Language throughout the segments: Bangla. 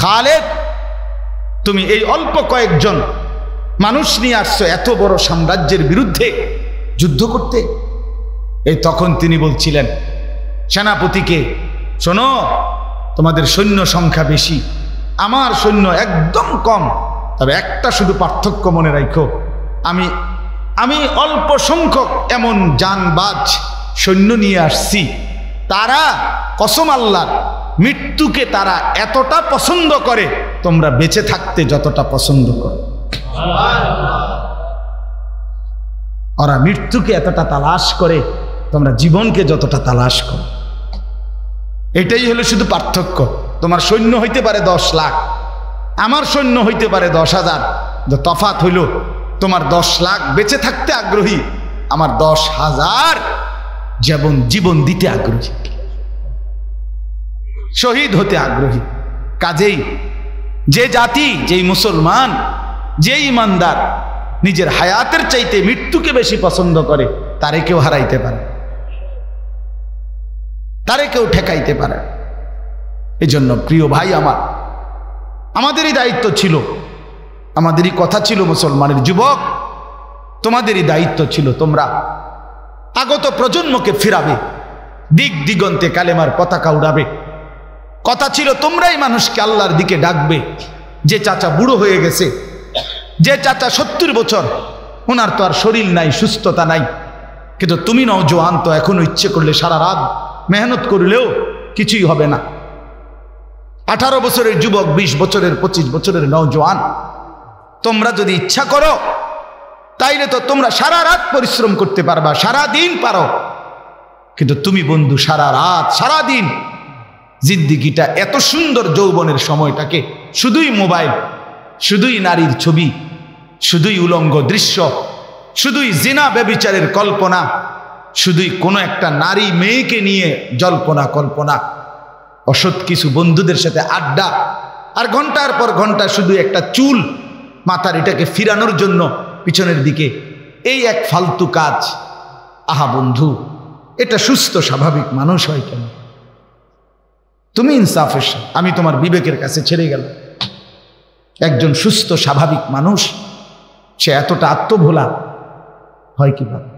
খালেদ, তুমি এই অল্প কয়েকজন মানুষ নিয়ে আসছো এত বড় সাম্রাজ্যের বিরুদ্ধে যুদ্ধ করতে। এই তখন তিনি বলছিলেন সেনাপতিকে, শোনো, তোমাদের সৈন্য সংখ্যা বেশি, আমার সৈন্য একদম কম, তবে একটা শুধু পার্থক্য মনে রাখো, আমি অল্প সংখ্যক এমন জানবাজ সৈন্য নিয়ে আসছি, তারা কসম আল্লাহর মৃত্যুকে তারা এতটা পছন্দ করে তোমরা বেঁচে থাকতে যতটা পছন্দ করো। ওরা মৃত্যুকে এতটা তালাশ করে তোমরা জীবনকে যতটা তালাশ করো। এটাই হলো শুধু পার্থক্য। তোমার সৈন্য হইতে পারে 10 লাখ, আমার সৈন্য হইতে পারে 10,000, তফাৎ হইল তোমার 10 লাখ বেঁচে থাকতে আগ্রহী, আমার 10,000 জীবন দিতে আগ্রহী, শহীদ হতে আগ্রহী। কাজেই যে জাতি, যেই মুসলমান, যেই ইমানদার নিজের হায়াতের চাইতে মৃত্যুকে বেশি পছন্দ করে, তারে কেউ হারাইতে পারে, তারে কেউ ঠেকাইতে পারে। এই জন্য প্রিয় ভাই আমার, আমাদেরই দায়িত্ব ছিল, আমাদেরই কথা ছিল, মুসলমানের যুবক তোমাদেরই দায়িত্ব ছিল, তোমরা আগত প্রজন্মকে ফিরাবে, দিক দিগন্তে কালেমার পতাকা উড়াবে। কথা ছিল তোমরাই মানুষকে আল্লাহর দিকে ডাকবে। যে চাচা বুড়ো হয়ে গেছে, যে চাচা 70 বছর, ওনার তো আর শরীর নাই, সুস্থতা নাই, কিন্তু তুমি নওজোয়ান, তো এখনো ইচ্ছে করলে সারা রাত মেহনত করলেও কিছুই হবে না। 18 বছরের যুবক, 20 বছরের, 25 বছরের নওজোয়ান, তোমরা যদি ইচ্ছা করো তাইলে তো তোমরা সারা রাত পরিশ্রম করতে পারবা, সারা দিন পারো। কিন্তু তুমি বন্ধু সারা রাত সারা দিন জিন্দিগিটা, এত সুন্দর যৌবনের সময়টাকে শুধুই মোবাইল, শুধুই নারীর ছবি, শুধুই উলঙ্গ দৃশ্য, শুধুই জিনা ব্যভিচারের কল্পনা, শুধুই কোনো একটা নারী মেয়েকে নিয়ে জল্পনা কল্পনা, অসৎ কিছু বন্ধুদের সাথে আড্ডা, আর ঘন্টার পর ঘন্টা শুধু একটা চুল মাথার এটাকে ফিরানোর জন্য পিছনের দিকে, এই এক ফালতু কাজ। আহা বন্ধু, এটা সুস্থ স্বাভাবিক মানুষ হয় কেন? তুমি ইনসাফের, আমি তোমার বিবেকের কাছে ছেড়ে গেল। একজন সুস্থ স্বাভাবিক মানুষ সে এতটা আত্মভোলা হয় কিভাবে?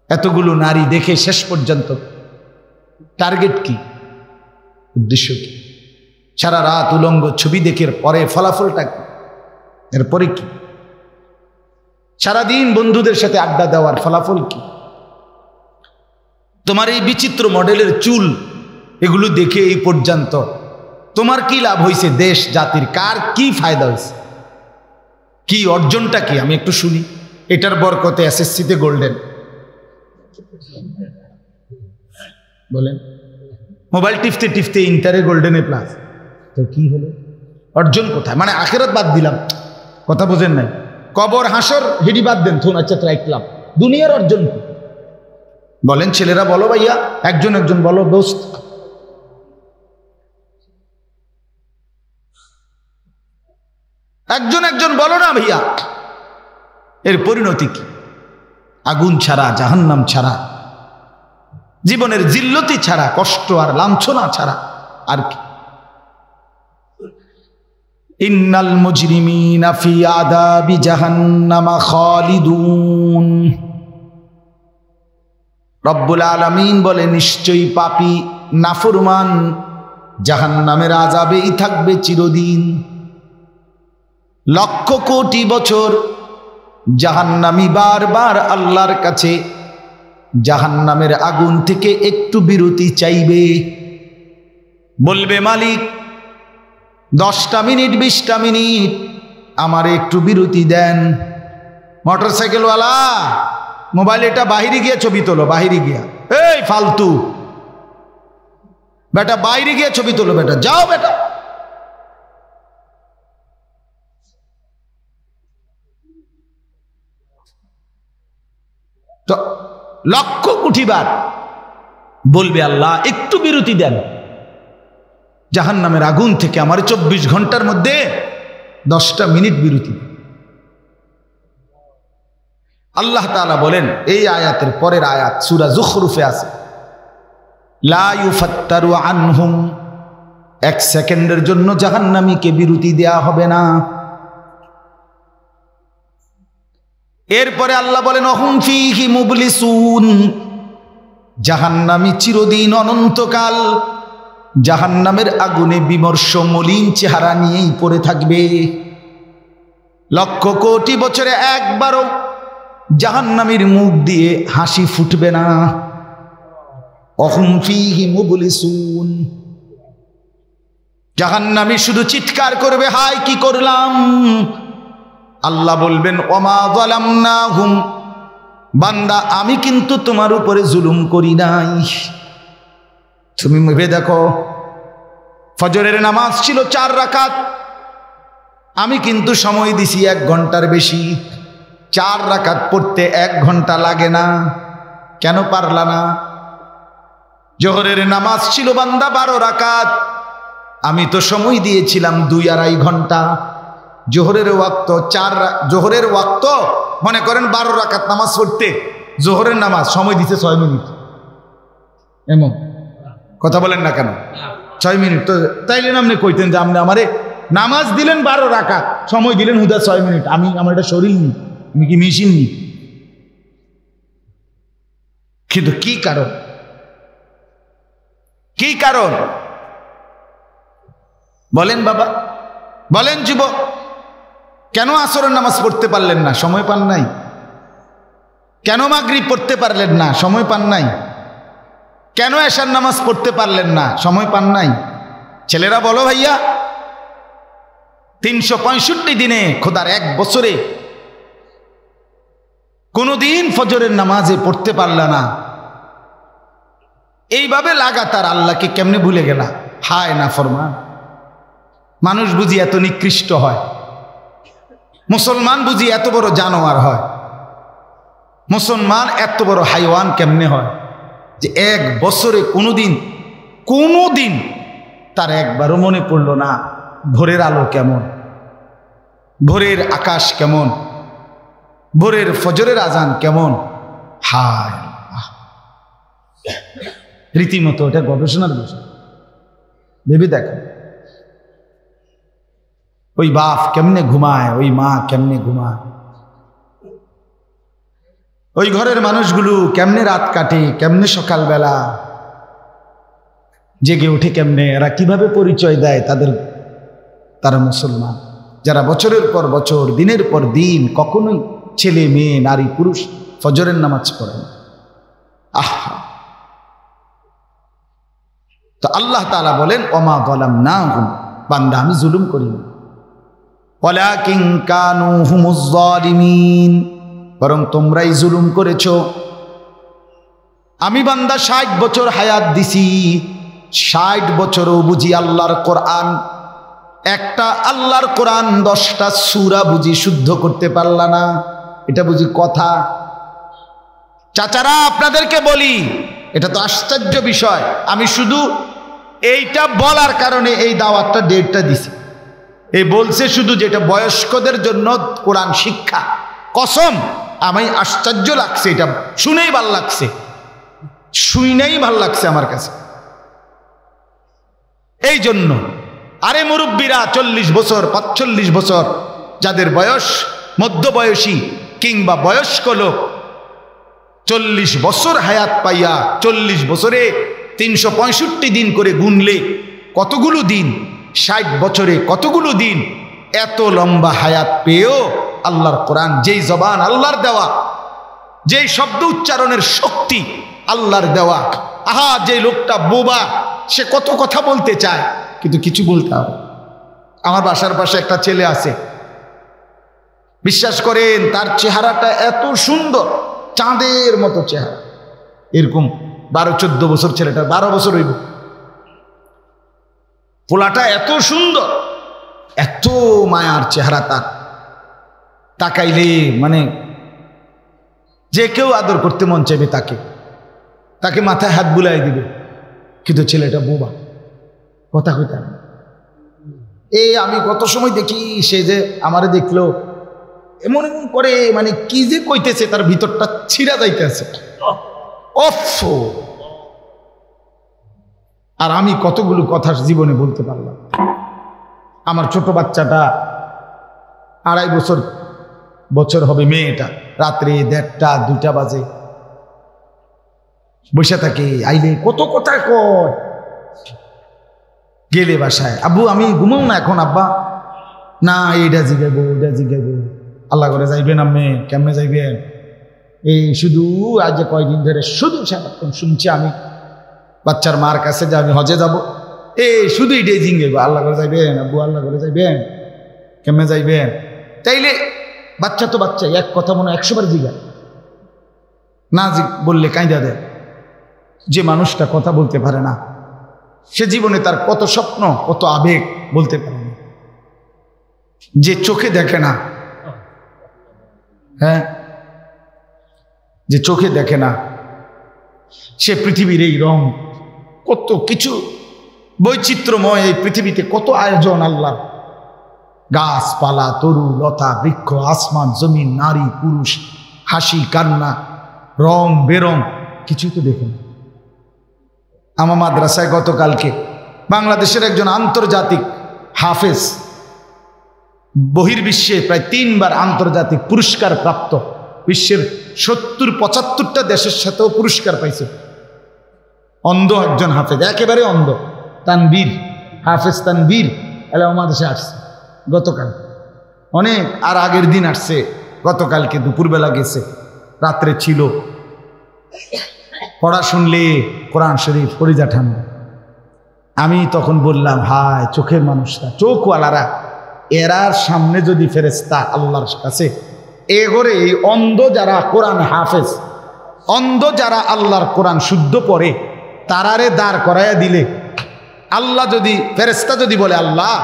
এতগুলো নারী দেখে শেষ পর্যন্ত টার্গেট কি, উদ্দেশ্য কি? সারা রাত উলঙ্গ ছবি দেখে পরে ফলাফলটা কি? এরপরে কি? সারাদিন বন্ধুদের সাথে আড্ডা দেওয়ার ফলাফল কি? তোমার এই বিচিত্র মডেলের চুল, এগুলো দেখে এই পর্যন্ত তোমার কি লাভ হয়েছে? দেশ জাতির কার কি ফায়দা হয়েছে? কি অর্জনটা কি? আমি একটু শুনি। এটার বরকতে এসএসসিতে গোল্ডেন, বলেন। মোবাইল টিপতে টিপতে ইন্টারে গোল্ডেনে প্লাস, তো কি হলো? অর্জন কোথায়? মানে আখেরাত বাদ দিলাম, কথা বোঝেন নাই? কবর হাসর হেডি বাদ দেন, থুন আচ্ছা রাখলাম, দুনিয়ার অর্জন কি? বলেন ছেলেরা, বলো ভাইয়া, একজন একজন বলো দোস্ত। একজন একজন বলো না ভাইয়া, এর পরিণতি কি? আগুন ছাড়া, জাহান্নাম ছাড়া, জীবনের জিল্লতি ছাড়া, কষ্ট আর লাঞ্ছনা ছাড়া আর কি? ইন্নাল মুজরিমিনা ফি আযাবি জাহান্নামা খালিদুন। রব্বুল আলামিন বলে, নিশ্চয়ই পাপী নাফরমান জাহান্নামের আযাবেই থাকবে চিরদিন। লক্ষ কোটি বছর জাহান্নামী বারবার আল্লাহর কাছে জাহান্নামের আগুন থেকে একটু বিরতি চাইবে, বলবে মালিক 10টা মিনিট 20টা মিনিট আমার একটু বিরতি দেন। মোটরসাইকেলওয়ালা, মোবাইল এটা বাহিরে গিয়ে ছবি তোলো, বাহিরে গিয়া, এই ফালতু বেটা, বাইরে গিয়ে ছবি তোলো বেটা, যাও বেটা। তো লক্ষ কোটি বার বলবে আল্লাহ একটু বিরতি দেন জাহান্নামের আগুন থেকে, আমার 24 ঘন্টার মধ্যে 10টা মিনিট বিরতি। আল্লাহ তাআলা বলেন এই আয়াতের পরের আয়াত সূরা যুখরুফে আছে, লা ইউফাত্তারু আনহুম, এক সেকেন্ডের জন্য জাহান্নামীকে বিরতি দেয়া হবে না। এরপরে আল্লাহ বলেন অহুম ফীহি মুবলিসুন, জাহান্নামী চিরদিন অনন্তকাল জাহান্নামের আগুনে বিমর্ষ মলিন চেহারা নিয়েই পড়ে থাকবে। লক্ষ কোটি বছরে একবারও জাহান্নামীর মুখ দিয়ে হাসি ফুটবে না। অহুম ফীহি মুবলিসুন, জাহান্নামী শুধু চিৎকার করবে, হায় কি করলাম। আল্লাহ বলবেন ওমা যালামনাহুম, বান্দা আমি কিন্তু তোমার উপরে জুলুম করি নাই। তুমি ভেবে দেখো, ফজরের নামাজ ছিল 4 রাকাত, আমি কিন্তু সময় দিছি 1 ঘন্টার বেশি। 4 রাকাত পড়তে 1 ঘন্টা লাগে না, কেন পারলা না? জোহরের নামাজ ছিল বান্দা 12 রাকাত, আমি তো সময় দিয়েছিলাম 2-2.5 ঘন্টা। জোহরের ওয়াক্ত জোহরের ওয়াক্ত মনে করেন 12 রাকাত নামাজ পড়তে, জোহরের নামাজ সময় দিতে 6 মিনিট। এমন কথা বলেন না কেন? 6 মিনিট তো তাইলে আপনি কইতেন যে আপনি আমারে নামাজ দিলেন 12 রাকাত, সময় দিলেন হুদা 6 মিনিট। আমার এটা শরীর নি, আমি কি মেশিন নি? কিন্তু কি কারণ, কি কারণ বলেন বাবা, বলেন যুবক, কেন আসরের নামাজ পড়তে পারলেন না? সময় পান নাই। কেন মাগরিব পড়তে পারলেন না? সময় পান নাই। কেন এশার নামাজ পড়তে পারলেন না? সময় পান নাই। ছেলেরা বলো ভাইয়া, 365 দিনে খোদার 1 বছরে কোনদিন ফজরের নামাজে পড়তে পারলা না, এইভাবে লাগাতার আল্লাহকে কেমনে ভুলে গেলা? হায় না ফরমান। মানুষ বুঝি এত নিকৃষ্ট হয়? মুসলমান বুঝি এত বড় জানোয়ার হয়? মুসলমান এত বড় হাইওয়ান কেমনে হয় যে 1 বছরে কোনোদিন তার একবারও মনে পড়ল না ভোরের আলো কেমন, ভোরের আকাশ কেমন, ভোরের ফজরের আজান কেমন? হায় রীতিমতো এটা গবেষণার বিষয়। ভেবে দেখো, ওই বাপ কেমনে ঘুমায়, ওই মা কেমনে ঘুমায়, ওই ঘরের মানুষগুলো কেমনে রাত কাটে, কেমনে সকালবেলা জেগে ওঠে, কেমনে এরা কিভাবে পরিচয় দেয় তারা মুসলমান, যারা বছরের পর বছর দিনের পর দিন কখনোই ছেলে মেয়ে নারী পুরুষ ফজরের নামাজ পড়ে না। আহা, তো আল্লাহ তাআলা বলেন ওমা যালামনাহুম, বান্দা আমি জুলুম করিনি। ওয়ালাকিন কানু হুমুজ জালিমিন, বরং তোমরাই জুলুম করেছো। আমি বান্দা 60 বছর হায়াত দিছি, 60 বছরও বুঝি আল্লাহর কোরআন, একটা আল্লাহর কোরআন 10টা সূরা বুঝি শুদ্ধ করতে পারলা না? এটা বুঝি কথা? চাচারা আপনাদেরকে বলি, এটা তো আশ্চর্য বিষয়। আমি শুধু এইটা বলার কারণে এই দাওয়াতটা ডেটটা দিছি। এই বলছে শুধু যেটা বয়স্কদের জন্য কোরআন শিক্ষা। কসম আমি আশ্চর্য লাগছে, এটা শুনেই ভাল লাগছে, শুনেই ভাল লাগছে আমার কাছে। এই জন্য আরে মুরব্বীরা 40 বছর 45 বছর যাদের বয়স, মধ্যবয়সী কিংবা বয়স্ক লোক, 40 বছর হায়াত পাইয়া 40 বছরে 365 দিন করে গুনলে কতগুলো দিন, 60 বছরে কতগুলো দিন, এত লম্বা হায়াত পেয়েও আল্লাহর কোরআন, যেই জবান আল্লাহর দেওয়া, যেই শব্দ উচ্চারণের শক্তি আল্লাহর দেওয়া, আহা যে লোকটা বোবা, সে কত কথা বলতে চায় কিন্তু কিছু বলতে হবে। আমার বাসার পাশে একটা ছেলে আছে, বিশ্বাস করেন তার চেহারাটা এত সুন্দর, চাঁদের মতো চেহারা, এরকম 12-14 বছর, ছেলেটা 12 বছর হইব, পোলাটা এত সুন্দর, এত মায়ার চেহারা তার, তাকাইলে মানে যে কেউ আদর করতে মন চাইবে তাকে মাথায় হাত বুলাই দিবে। কিন্তু ছেলেটা বোবা, কথা কইতে না। এই আমি কত সময় দেখি সে যে আমারে দেখলো এমন এমন করে, মানে কি যে কইতেছে তার ভিতরটা ছিঁড়া যাইতেছে। আর আমি কতগুলো কথা জীবনে বলতে পারলাম। আমার ছোট বাচ্চাটা 2.5 বছর হবে, মেয়েটা রাত্রে 1:30 2টা বাজে বসে থাকে, আইলে কত কথা কয়। গেলে বাসায়, আব্বু আমি ঘুমাও না এখন, আব্বা না এইটা জিগাইবো ওইটা জিগাইবো। আল্লাহ করে যাইবেন আপনি, কেমনে যাইবেন? এই শুধু আজ কয়দিন ধরে শুধু সারাক্ষণ শুনছি আমি বাচ্চার মার কাছে যে আমি হজে যাব, শুধু এইটাই জিঙ্গাইবো, আল্লাহ করে যাইবেন আব্বু, আল্লাহ করে যাইবেন, কেমনে যাইবেন? তাইলে বাচ্চা তো বাচ্চা, এক কথা মনে 100 বার জিগায়, না বললে কাঁদা দেয়। যে মানুষটা কথা বলতে পারে না, সে জীবনে তার কত স্বপ্ন কত আবেগ বলতে পারে না। যে চোখে দেখে না, হ্যাঁ, যে চোখে দেখে না, সে পৃথিবীর এই রং, কত কিছু বৈচিত্র্যময় এই পৃথিবীতে, কত আয়োজন আল্লাহ, গাছপালা, তরু লতা বৃক্ষ, আসমান জমিন, নারী পুরুষ, হাসি কান্না, রং বেরং, কিছুই তো দেখে না। আমার মাদ্রাসায় গতকালকে বাংলাদেশের একজন আন্তর্জাতিক হাফেজ, বহির্বিশ্বে প্রায় 3 বার আন্তর্জাতিক পুরস্কার প্রাপ্ত, বিশ্বের 70-75টা দেশের সাথেও পুরস্কার পাইছে, অন্ধ একজন হাফেজ, একেবারে অন্ধ, তানবীর, হাফেজ তানবীর আমাদের আসছে গতকাল, অনেক আর আগের দিন আসছে, গতকালকে দুপুরবেলা গেছে, রাত্রে ছিল। পড়া শুনলে কোরআন শরীফ কলিজা ঠান্ডা। আমি তখন বললাম, হায় চোখের মানুষরা, চোখওয়ালারা, এরার সামনে যদি ফেরেশতা আল্লাহর কাছে ঘরে এই অন্ধ যারা কোরআন হাফেজ, অন্ধ যারা আল্লাহর কোরআন শুদ্ধ পড়ে, তারারে দাঁড় করাইয়া দিলে, আল্লাহ যদি ফেরেশতা যদি বলে, আল্লাহ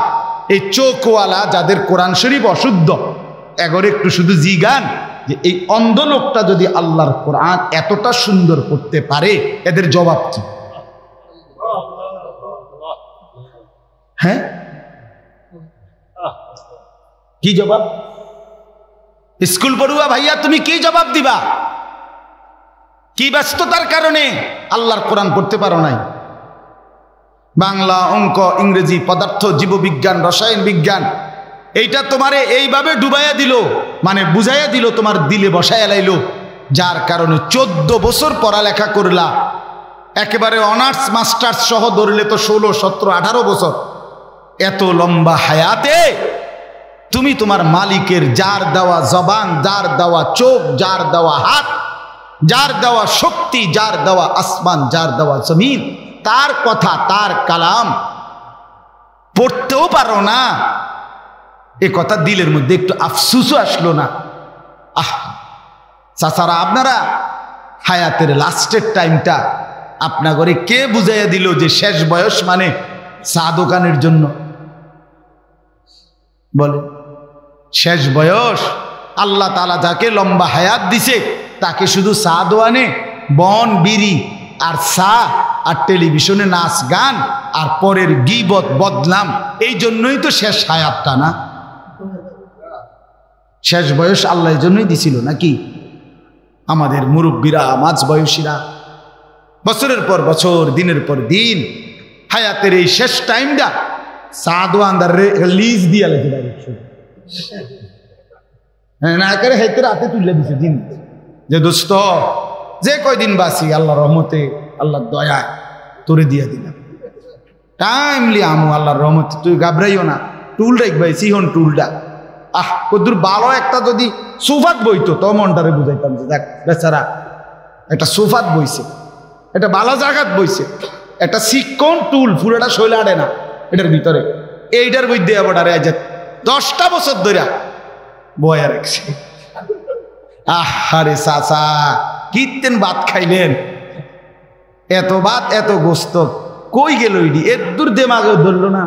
এই চোখওয়ালা যাদের কোরআন শরীফ অশুদ্ধ, এগরে একটু শুধু জিগান যে এই অন্ধ লোকটা যদি আল্লাহর কোরআন এতটা সুন্দর করতে পারে, এদের জবাব কি? হ্যাঁ, কি জবাব? স্কুল পড়ুয়া ভাইয়া তুমি কি জবাব দিবা? কি ব্যস্ততার কারণে আল্লাহর কোরআন পড়তে পারো নাই? বাংলা, অঙ্ক, ইংরেজি, পদার্থ, জীববিজ্ঞান, রসায়ন বিজ্ঞান, এইটা তোমারে এইভাবে ডুবাইয়া দিল, মানে বুঝাইয়া দিল, তোমার দিলে বসাইয়া লাইল, যার কারণে 14 বছর পড়ালেখা করলা, একেবারে অনার্স মাস্টার্স সহ ধরলে তো 16, 17, 18 বছর। এত লম্বা হায়াতে তুমি তোমার মালিকের, যার দেওয়া জবান, যার দেওয়া চোখ, যার দেওয়া হাত, যার দেওয়া শক্তি, যার দেওয়া আসমান, যার দেওয়া জমিন, তার কথা, তার কালাম পড়তেও পারো না। এ কথা দিলের মধ্যে একটু আফসুসও আসলো না? চাচারা, আপনারা হায়াতের লাস্টের টাইমটা আপনা করে কে বুঝাইয়া দিল যে শেষ বয়স মানে চা দোকানের জন্য? বলে শেষ বয়স আল্লাহ তাআলা যাকে লম্বা হায়াত দিছে, তাকে শুধু চা দোয়ানে বন বিড়ি আর চা আর টেলিভিশনে নাচ গান আর পরের গীবত বদনাম, এই জন্যই তো শেষ হায়াতটা না? শেষ বয়স আল্লাহ এই জন্যই দিছিল নাকি? আমাদের মুরব্বীরা, মাঝ বয়সীরা বছরের পর বছর, দিনের পর দিন হায়াতের এই শেষ টাইমটা সাদওয়ান্দার লিজ দিয়া লেখে না করে হাইতে রাতে তুলে দিছে দিন, যে দোস্ত যে কয়দিন বাসি আল্লাহর রহমতে, আল্লাহর দয়ায় তোরে দিয়া দিলাম, টাইমলি আমু আল্লাহর রহমতে, তুই ঘাবড়াইও না, টুল রাখবাই সিহন টুলটা, কদ্দুর ভালো একটা যদি সুফাত বইতো তো মনটারে বুঝাইতাম যে দেখ বেচারা একটা সুফাত বইছে, এটা ভালো জায়গাত বইছে, একটা শিক্ষণ টুল পুরোটা শৈলে আড়ে না এটার ভিতরে, এইটার বই দিয়ে আবার আজ 10টা বছর ধরে বয়া রাখছে। আহারে চাচা, কীর্তেন ভাত খাইলেন, এত ভাত এত গোস্ত কই গেল? ইডি এর দূর দেমাগেও ধরল না।